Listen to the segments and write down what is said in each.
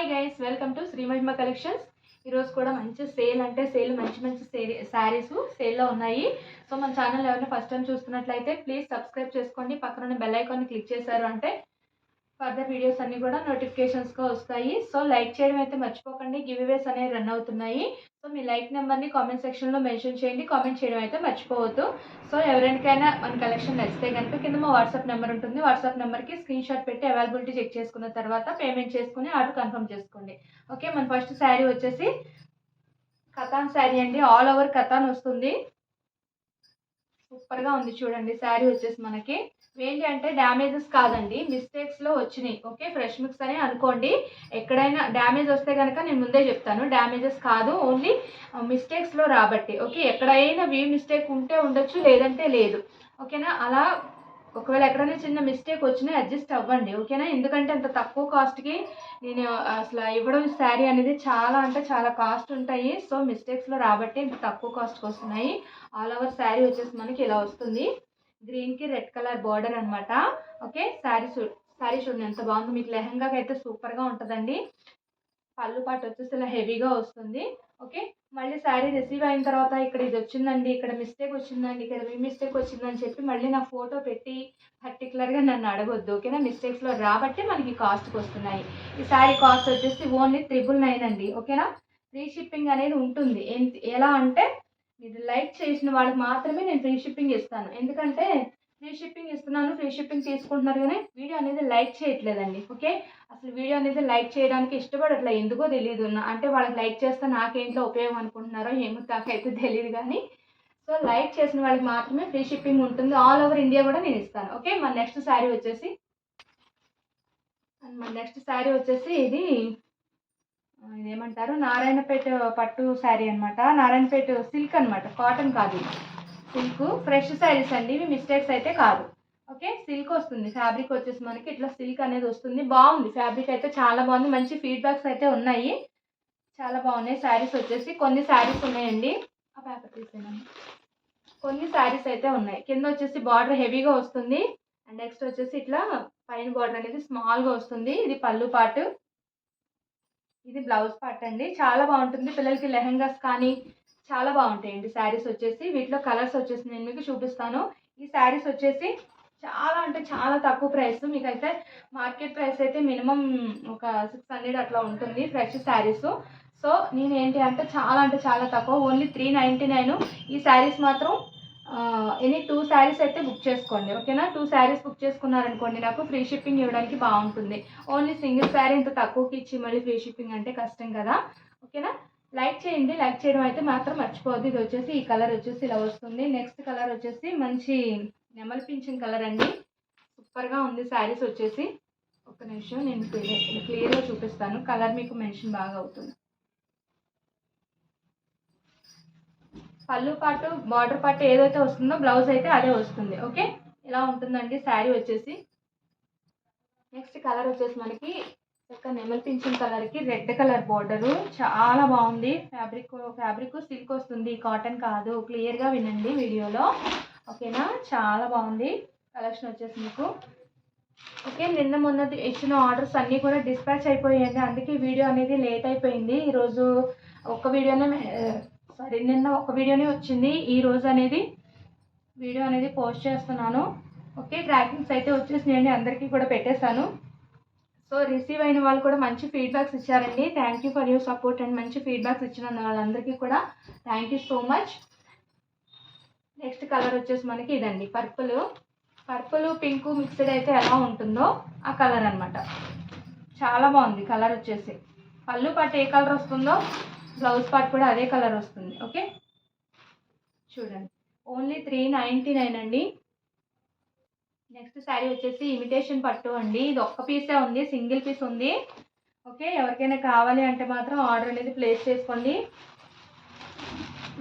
Hi guys, welcome to Shri Mahima collections. ఈరోజు కూడా మంచి సేల్ అంటే సేల్ మంచి మంచి శారీస్ సేల్లో ఉన్నాయి. సో మన ఛానల్ ఎవరైనా ఫస్ట్ టైం చూస్తున్నట్లయితే ప్లీజ్ సబ్స్క్రైబ్ చేసుకోండి. పక్కన ఉన్న బెల్ ఐకాన్ని క్లిక్ చేశారు అంటే ఫర్దర్ వీడియోస్ అన్నీ కూడా నోటిఫికేషన్స్గా వస్తాయి. సో లైక్ చేయడం అయితే మర్చిపోకండి. గివ్ అవేస్ అనేవి రన్ అవుతున్నాయి. సో మీ లైక్ నెంబర్ని కామెంట్ సెక్షన్లో మెన్షన్ చేయండి. కామెంట్ చేయడం అయితే మర్చిపోవద్దు. సో ఎవరికైనా మన కలెక్షన్ నచ్చితే కనుక కింద మా వాట్సాప్ నెంబర్ ఉంటుంది. వాట్సాప్ నెంబర్కి స్క్రీన్ షాట్ పెట్టి అవైలబిలిటీ చెక్ చేసుకున్న తర్వాత పేమెంట్ చేసుకుని ఆర్డర్ కన్ఫర్మ్ చేసుకోండి. ఓకే, మన ఫస్ట్ శారీ వచ్చేసి కథాన్ శారీ అండి. ఆల్ ఓవర్ కథాన్ వస్తుంది. సూపర్గా ఉంది చూడండి. శారీ వచ్చేసి మనకి ఏంటి అంటే డ్యామేజెస్ కాదండి, మిస్టేక్స్లో వచ్చినాయి. ఓకే, ఫ్రెష్ మిక్స్ అని అనుకోండి. ఎక్కడైనా డ్యామేజ్ వస్తే కనుక నేను ముందే చెప్తాను, డ్యామేజెస్ కాదు, ఓన్లీ మిస్టేక్స్లో రాబట్టి. ఓకే, ఎక్కడైనా మిస్టేక్ ఉంటే ఉండొచ్చు, లేదంటే లేదు. ఓకేనా, అలా ఒకవేళ ఎక్కడైనా చిన్న మిస్టేక్ వచ్చినా అడ్జస్ట్ అవ్వండి. ఓకేనా, ఎందుకంటే అంత తక్కువ కాస్ట్కి నేను అసలు ఇవ్వడం శారీ అనేది చాలా అంటే చాలా కాస్ట్ ఉంటాయి. సో మిస్టేక్స్లో రాబట్టి ఇంత తక్కువ కాస్ట్కి వస్తున్నాయి. ఆల్ ఓవర్ శారీ వచ్చేసి మనకి ఇలా వస్తుంది. గ్రీన్కి రెడ్ కలర్ బార్డర్ అనమాట. ఓకే, శారీ చూడండి ఎంత బాగుంది. మీకు లెహంగాకి అయితే సూపర్గా ఉంటుందండి. పళ్ళు పాటు వచ్చేసి ఇలా హెవీగా వస్తుంది. ఓకే, మళ్ళీ శారీ రిసీవ్ అయిన తర్వాత ఇక్కడ ఇది వచ్చిందండి, ఇక్కడ మిస్టేక్ వచ్చిందండి, ఇక్కడ మిస్టేక్ వచ్చిందని చెప్పి మళ్ళీ నా ఫోటో పెట్టి పర్టికులర్గా నన్ను అడగొద్దు. ఓకేనా, మిస్టేక్స్లో రాబట్టి మనకి కాస్ట్కి వస్తున్నాయి. ఈ శారీ కాస్ట్ వచ్చేసి ఓన్లీ 999 అండి. ఓకేనా, ఫ్రీ షిప్పింగ్ అనేది ఉంటుంది. ఎలా అంటే మీరు లైక్ చేసిన వాళ్ళకి మాత్రమే నేను ఫ్రీ షిప్పింగ్ ఇస్తాను. ఎందుకంటే ఫ్రీ షిప్పింగ్ ఇస్తున్నాను, ఫ్రీ షిప్పింగ్ తీసుకుంటున్నారు కానీ వీడియో అనేది లైక్ చేయట్లేదండి. ఓకే, అసలు వీడియో అనేది లైక్ చేయడానికి ఇష్టపడట్లేదు, ఎందుకో తెలియదు. అంటే వాళ్ళకి లైక్ చేస్తే నాకేంట్లో ఉపయోగం అనుకుంటున్నారో ఏమో నాకైతే తెలియదు. కానీ సో లైక్ చేసిన వాళ్ళకి మాత్రమే ఫ్రీ షిప్పింగ్ ఉంటుంది. ఆల్ ఓవర్ ఇండియా కూడా నేను ఇస్తాను. ఓకే, మన నెక్స్ట్ శారీ వచ్చేసి ఇది ఇదేమంటారు, నారాయణపేట పట్టు శారీ అనమాట. నారాయణపేట సిల్క్ అనమాట, కాటన్ కాదు, సిల్క్. ఫ్రెష్ శారీస్ అండి, ఇవి మిస్టేక్స్ అయితే కాదు. ఓకే, సిల్క్ వస్తుంది. ఫ్యాబ్రిక్ వచ్చేసి మనకి ఇట్లా సిల్క్ అనేది వస్తుంది. బాగుంది ఫ్యాబ్రిక్ అయితే, చాలా బాగుంది. మంచి ఫీడ్బ్యాక్స్ అయితే ఉన్నాయి, చాలా బాగున్నాయి. శారీస్ వచ్చేసి కొన్ని శారీస్ ఉన్నాయండి. ఆ పేపర్ తీసేయండి. కొన్ని శారీస్ అయితే ఉన్నాయి. కింద వచ్చేసి బార్డర్ హెవీగా వస్తుంది. అండ్ నెక్స్ట్ వచ్చేసి ఇట్లా పైన బార్డర్ అనేది స్మాల్గా వస్తుంది. ఇది పళ్ళు పార్ట్, ఇది బ్లౌజ్ పార్ట్ అండి. చాలా బాగుంటుంది. పిల్లలకి లెహంగాస్ కానీ చాలా బాగుంటాయండి శారీస్ వచ్చేసి. వీటిలో కలర్స్ వచ్చేసి నేను మీకు చూపిస్తాను. ఈ శారీస్ వచ్చేసి చాలా అంటే చాలా తక్కువ ప్రైస్. మీకైతే మార్కెట్ ప్రైస్ అయితే మినిమం ఒక 600 అట్లా ఉంటుంది ఫ్రెష్ శారీస్. సో నేను ఏంటి అంటే చాలా తక్కువ, ఓన్లీ 399. ఈ శారీస్ మాత్రం ఎనీ 2 శారీస్ అయితే బుక్ చేసుకోండి. ఓకేనా, 2 శారీస్ బుక్ చేసుకున్నారనుకోండి నాకు ఫ్రీ షిప్పింగ్ ఇవ్వడానికి బాగుంటుంది. ఓన్లీ సింగిల్ శారీ ఇంత తక్కువకి ఇచ్చి మళ్ళీ ఫ్రీ షిప్పింగ్ అంటే కష్టం కదా. ఓకేనా, లైక్ చేయండి, లైక్ చేయడం అయితే మాత్రం మర్చిపోవద్దు. ఇది వచ్చేసి ఈ కలర్ వచ్చేసి ఇలా వస్తుంది. నెక్స్ట్ కలర్ వచ్చేసి మంచి నెమలి పింఛన్ కలర్ అండి. సూపర్గా ఉంది శారీస్ వచ్చేసి. ఒక నిమిషం నేను క్లియర్గా చూపిస్తాను, కలర్ మీకు మెన్షన్ బాగా అవుతుంది. పళ్ళు పాటు బార్డర్ పాటు ఏదైతే వస్తుందో బ్లౌజ్ అయితే అదే వస్తుంది. ఓకే, ఇలా ఉంటుందండి శారీ వచ్చేసి. నెక్స్ట్ కలర్ వచ్చేసి మనకి ఒక నెమలి పింఛన్ కలర్కి రెడ్ కలర్ బార్డరు, చాలా బాగుంది. ఫ్యాబ్రిక్ సిల్క్ వస్తుంది, కాటన్ కాదు. క్లియర్గా వినండి వీడియోలో. ఓకేనా, చాలా బాగుంది కలెక్షన్ వచ్చేసి మీకు. ఓకే, నిన్న మొన్న ఇచ్చిన ఆర్డర్స్ అన్నీ కూడా డిస్పాచ్ అయిపోయాయండి, అందుకే వీడియో అనేది లేట్ అయిపోయింది. ఈరోజు నిన్న ఒక వీడియోనే వచ్చింది. ఈ రోజు అనేది వీడియో అనేది పోస్ట్ చేస్తున్నాను. ఓకే, ట్రాకింగ్స్ అయితే వచ్చేసి నేను అందరికీ కూడా పెట్టేశాను. సో రిసీవ్ అయిన వాళ్ళు కూడా మంచి ఫీడ్బ్యాక్స్ ఇచ్చారండి. Thank you for your support and మంచి ఫీడ్బ్యాక్స్ ఇచ్చిన వాళ్ళందరికీ కూడా thank you so much. Next colour వచ్చేసి మనకి ఇదండి, పర్పుల్ పింక్ మిక్స్డ్ అయితే ఎలా ఉంటుందో ఆ కలర్ అనమాట. చాలా బాగుంది కలర్ వచ్చేసి. పళ్ళు పాటు ఏ కలర్ వస్తుందో బ్లౌజ్ పార్ట్ కూడా అదే కలర్ వస్తుంది. ఓకే, చూడండి ఓన్లీ 399 అండి. నెక్స్ట్ శారీ వచ్చేసి ఇమిటేషన్ పట్టు అండి. ఇది ఒక్క పీసే ఉంది, సింగిల్ పీస్ ఉంది. ఓకే, ఎవరికైనా కావాలి అంటే మాత్రం ఆర్డర్ అనేది ప్లేస్ చేసుకోండి.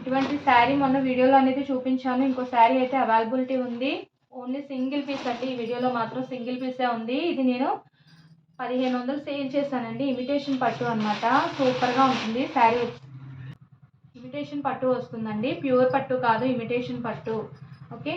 ఇటువంటి శారీ మొన్న వీడియోలో అనేది చూపించాను. ఇంకో శారీ అయితే అవైలబిలిటీ ఉంది, ఓన్లీ సింగిల్ పీస్ అండి. ఈ వీడియోలో మాత్రం సింగిల్ పీసే ఉంది. ఇది నేను 1500 సేల్ చేశానండి. ఇమిటేషన్ పట్టు అనమాట, సూపర్గా ఉంటుంది శారీ. ఇమిటేషన్ పట్టు వస్తుందండి, ప్యూర్ పట్టు కాదు, ఇమిటేషన్ పట్టు. ఓకే,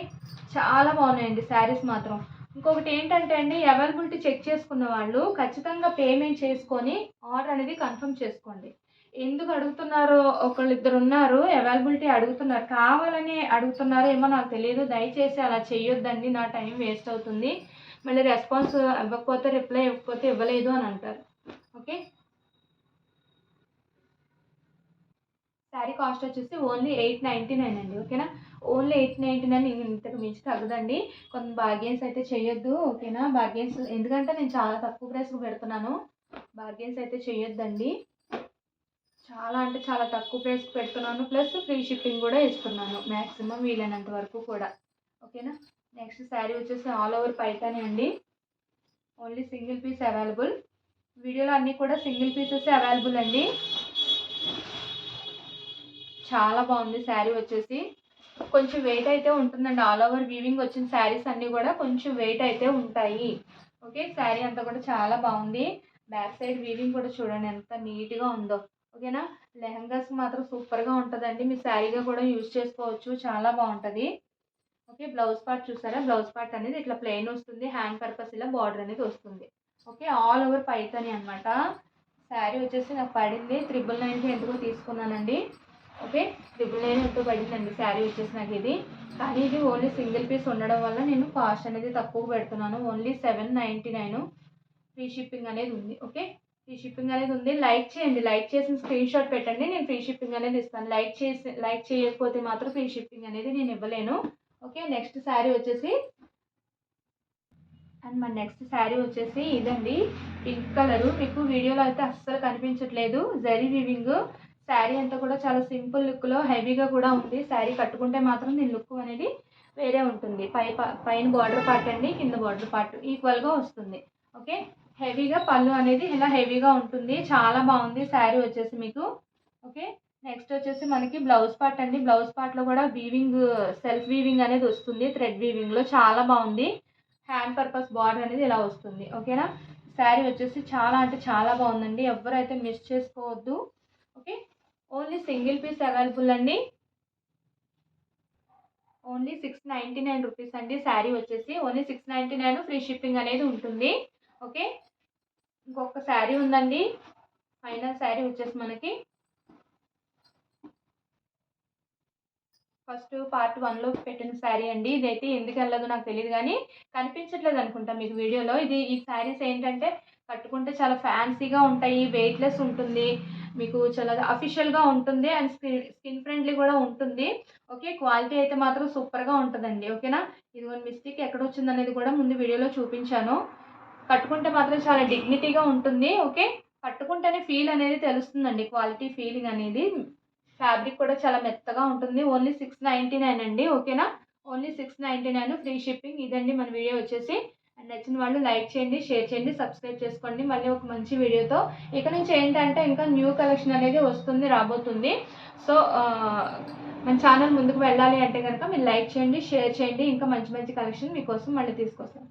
చాలా బాగున్నాయండి శారీస్ మాత్రం. ఇంకొకటి ఏంటంటే అండి, అవైలబిలిటీ చెక్ చేసుకున్న వాళ్ళు ఖచ్చితంగా పేమెంట్ చేసుకొని ఆర్డర్ అనేది కన్ఫర్మ్ చేసుకోండి. ఎందుకు అడుగుతున్నారో, ఒకళ్ళిద్దరు ఉన్నారు అవైలబిలిటీ అడుగుతున్నారు, కావాలని అడుగుతున్నారో ఏమో నాకు తెలియదు. దయచేసి అలా చేయొద్దండి, నా టైం వేస్ట్ అవుతుంది. మళ్ళీ రెస్పాన్స్ ఇవ్వకపోతే, రిప్లై ఇవ్వకపోతే ఇవ్వలేదు అని అంటారు. ఓకే, శారీ కాస్ట్ వచ్చేసి ఓన్లీ 899 అండి. ఓకేనా, ఓన్లీ 899. ఇంతకు మించి తగ్గదండి. కొంత బార్గెన్స్ అయితే చేయొద్దు. ఓకేనా, బార్గెన్స్ ఎందుకంటే నేను చాలా తక్కువ ప్రైస్కి పెడుతున్నాను. బార్గెన్స్ అయితే చేయొద్దండి. చాలా అంటే చాలా తక్కువ ప్రైస్కి పెడుతున్నాను, ప్లస్ ఫ్రీ షిప్పింగ్ కూడా ఇస్తున్నాను మ్యాక్సిమం వీలైనంత వరకు కూడా. ఓకేనా, నెక్స్ట్ శారీ వచ్చేసి ఆల్ ఓవర్ పైతానే అండి. Only single piece available. వీడియోలో అన్నీ కూడా సింగిల్ పీసెస్ అవైలబుల్ అండి. చాలా బాగుంది శారీ వచ్చేసి. కొంచెం వెయిట్ అయితే ఉంటుందండి. ఆల్ ఓవర్ వీవింగ్ వచ్చిన శారీస్ అన్నీ కూడా కొంచెం వెయిట్ అయితే ఉంటాయి. ఓకే, శారీ అంతా కూడా చాలా బాగుంది. బ్యాక్ సైడ్ వీవింగ్ కూడా చూడండి ఎంత నీట్గా ఉందో. ఓకేనా, లెహంగాస్ మాత్రం సూపర్గా ఉంటుందండి. మీ శారీగా కూడా యూజ్ చేసుకోవచ్చు, చాలా బాగుంటుంది. ఓకే, బ్లౌజ్ పార్ట్ చూసారా, బ్లౌజ్ పార్ట్ అనేది ఇట్లా ప్లెయిన్ వస్తుంది, హ్యాండ్ పర్పస్ ఇలా బార్డర్ అనేది వస్తుంది. ఓకే, ఆల్ ఓవర్ పైతాని అనమాట. శారీ వచ్చేసి నాకు పడింది 999కి ఎందుకో తీసుకున్నానండి. ఓకే, 999 ఎంతో పడిందండి శారీ వచ్చేసి నాకు ఇది. కానీ ఇది ఓన్లీ సింగిల్ పీస్ ఉండడం వల్ల నేను కాస్ట్ అనేది తక్కువ పెడుతున్నాను. ఓన్లీ 799. ఫ్రీ షిప్పింగ్ అనేది ఉంది. ఓకే, ఫ్రీ షిప్పింగ్ అనేది ఉంది. లైక్ చేయండి, లైక్ చేసిన స్క్రీన్ షాట్ పెట్టండి, నేను ఫ్రీ షిప్పింగ్ అనేది ఇస్తాను. లైక్ చేయకపోతే మాత్రం ఫ్రీ షిప్పింగ్ అనేది నేను ఇవ్వలేను. ఓకే, నెక్స్ట్ శారీ వచ్చేసి మన నెక్స్ట్ శారీ వచ్చేసి ఇదండి, పింక్ కలరు. మీకు వీడియోలో అయితే అస్సలు కనిపించట్లేదు. జరీ వీవింగ్ శారీ అంతా కూడా చాలా సింపుల్ లుక్లో హెవీగా కూడా ఉంది. శారీ కట్టుకుంటే మాత్రం దీని లుక్ అనేది వేరే ఉంటుంది. పైన బార్డర్ పార్ట్ అండి, కింద బార్డర్ పార్ట్ ఈక్వల్గా వస్తుంది. ఓకే, హెవీగా పళ్ళు అనేది ఇలా హెవీగా ఉంటుంది. చాలా బాగుంది శారీ వచ్చేసి మీకు. ఓకే, నెక్స్ట్ వచ్చేసి మనకి బ్లౌజ్ పార్ట్ అండి. బ్లౌజ్ పార్ట్లో కూడా వీవింగ్, సెల్ఫ్ వీవింగ్ అనేది వస్తుంది, థ్రెడ్ వీవింగ్లో చాలా బాగుంది. హ్యాండ్ పర్పస్ బార్డర్ అనేది ఇలా వస్తుంది. ఓకేనా, శారీ వచ్చేసి చాలా అంటే చాలా బాగుందండి, ఎవరైతే మిస్ చేసుకోవద్దు. Okay, only single piece available అండి. ఓన్లీ 699 రూపీస్ అండి. శారీ వచ్చేసి ఓన్లీ 699, ఫ్రీ షిప్పింగ్ అనేది ఉంటుంది. ఓకే, ఇంకొక శారీ ఉందండి, ఫైనల్ శారీ వచ్చేసి మనకి ఫస్ట్ పార్ట్ 1లో పెట్టిన శారీ అండి. ఇదైతే ఎందుకు వెళ్ళదు నాకు తెలియదు, కానీ కనిపించట్లేదు అనుకుంటా మీకు వీడియోలో. ఈ శారీస్ ఏంటంటే కట్టుకుంటే చాలా ఫ్యాన్సీగా ఉంటాయి, వెయిట్లెస్ ఉంటుంది, మీకు చాలా అఫీషియల్గా ఉంటుంది, అండ్ స్కిన్ ఫ్రెండ్లీ కూడా ఉంటుంది. ఓకే, క్వాలిటీ అయితే మాత్రం సూపర్గా ఉంటుందండి. ఓకేనా, ఇదిగో మిస్టేక్ ఎక్కడ వచ్చింది అనేది కూడా ముందు వీడియోలో చూపించాను. కట్టుకుంటే మాత్రం చాలా డిగ్నిటీగా ఉంటుంది. ఓకే, కట్టుకుంటేనే ఫీల్ అనేది తెలుస్తుందండి, క్వాలిటీ ఫీలింగ్ అనేది. ఫ్యాబ్రిక్ కూడా చాలా మెత్తగా ఉంటుంది. ఓన్లీ 699 అండి. ఓకేనా, ఓన్లీ 699, ఫ్రీ షిప్పింగ్. ఇదండి మన వీడియో వచ్చేసి. అండ్ నచ్చిన వాళ్ళు లైక్ చేయండి, షేర్ చేయండి, సబ్స్క్రైబ్ చేసుకోండి. మళ్ళీ ఒక మంచి వీడియోతో ఇక నుంచి ఏంటంటే ఇంకా న్యూ కలెక్షన్ అనేది వస్తుంది, రాబోతుంది. సో మన ఛానల్ ముందుకు వెళ్ళాలి అంటే కనుక మీరు లైక్ చేయండి, షేర్ చేయండి, ఇంకా మంచి మంచి కలెక్షన్ మీకోసం మళ్ళీ తీసుకొస్తాను.